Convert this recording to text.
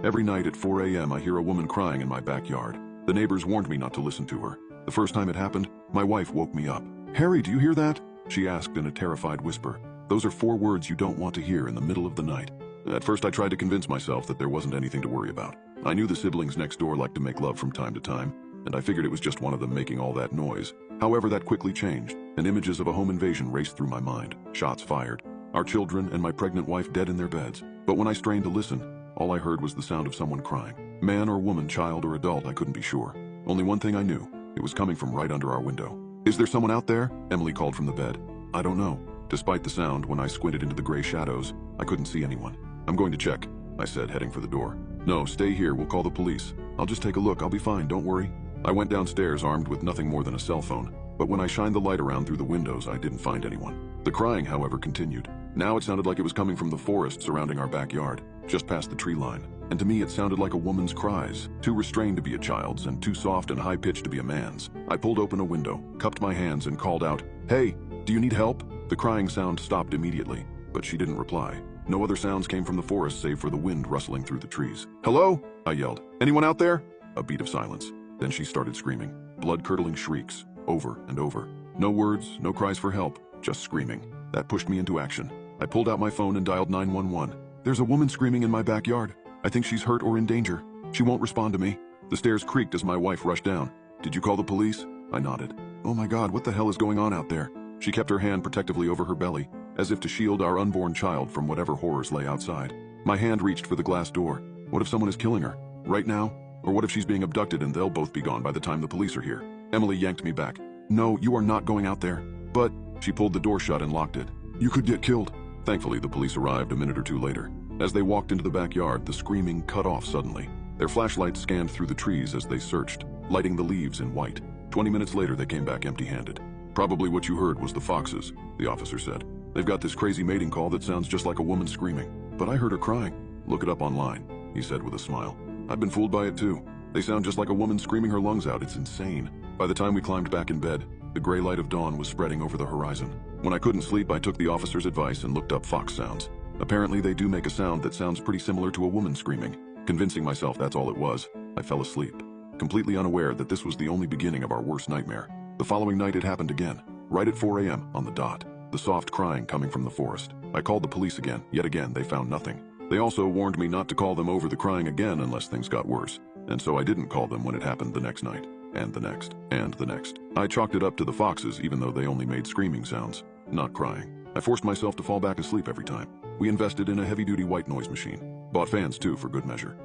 Every night at 4 a.m. I hear a woman crying in my backyard. The neighbors warned me not to listen to her. The first time it happened, my wife woke me up. "Harry, do you hear that?" she asked in a terrified whisper. Those are 4 words you don't want to hear in the middle of the night. At first I tried to convince myself that there wasn't anything to worry about. I knew the siblings next door liked to make love from time to time, and I figured it was just one of them making all that noise. However, that quickly changed, and images of a home invasion raced through my mind. Shots fired, our children and my pregnant wife dead in their beds. But when I strained to listen, all I heard was the sound of someone crying. Man or woman, child or adult, I couldn't be sure. Only one thing I knew, it was coming from right under our window. "Is there someone out there?" Emily called from the bed. "I don't know." Despite the sound, when I squinted into the gray shadows, I couldn't see anyone. "I'm going to check," I said, heading for the door. "No, stay here, we'll call the police. I'll just take a look, I'll be fine, don't worry." I went downstairs armed with nothing more than a cell phone, but when I shined the light around through the windows, I didn't find anyone. The crying, however, continued. Now it sounded like it was coming from the forest surrounding our backyard, just past the tree line. And to me it sounded like a woman's cries, too restrained to be a child's and too soft and high-pitched to be a man's. I pulled open a window, cupped my hands and called out, "Hey, do you need help?" The crying sound stopped immediately, but she didn't reply. No other sounds came from the forest save for the wind rustling through the trees. "Hello?" I yelled. "Anyone out there?" A beat of silence. Then she started screaming, blood-curdling shrieks, over and over. No words, no cries for help, just screaming. That pushed me into action. I pulled out my phone and dialed 911. "There's a woman screaming in my backyard. I think she's hurt or in danger. She won't respond to me." The stairs creaked as my wife rushed down. "Did you call the police?" I nodded. "Oh my God, what the hell is going on out there?" She kept her hand protectively over her belly, as if to shield our unborn child from whatever horrors lay outside. My hand reached for the glass door. What if someone is killing her? Right now? Or what if she's being abducted and they'll both be gone by the time the police are here? Emily yanked me back. "No, you are not going out there." "But..." She pulled the door shut and locked it. "You could get killed." Thankfully, the police arrived a minute or two later. As they walked into the backyard, the screaming cut off suddenly. Their flashlights scanned through the trees as they searched, lighting the leaves in white. 20 minutes later, they came back empty-handed. "Probably what you heard was the foxes," the officer said. "They've got this crazy mating call that sounds just like a woman screaming. But I heard her crying." "Look it up online," he said with a smile. "I've been fooled by it too. They sound just like a woman screaming her lungs out. It's insane." By the time we climbed back in bed, the gray light of dawn was spreading over the horizon. When I couldn't sleep, I took the officer's advice and looked up fox sounds. Apparently they do make a sound that sounds pretty similar to a woman screaming. Convincing myself that's all it was, I fell asleep, completely unaware that this was the only beginning of our worst nightmare. The following night it happened again, right at 4 a.m. on the dot. The soft crying coming from the forest. I called the police again. Yet again, they found nothing. They also warned me not to call them over the crying again unless things got worse. And so I didn't call them when it happened the next night. And the next. And the next. I chalked it up to the foxes even though they only made screaming sounds, not crying. I forced myself to fall back asleep every time. We invested in a heavy-duty white noise machine. Bought fans too for good measure.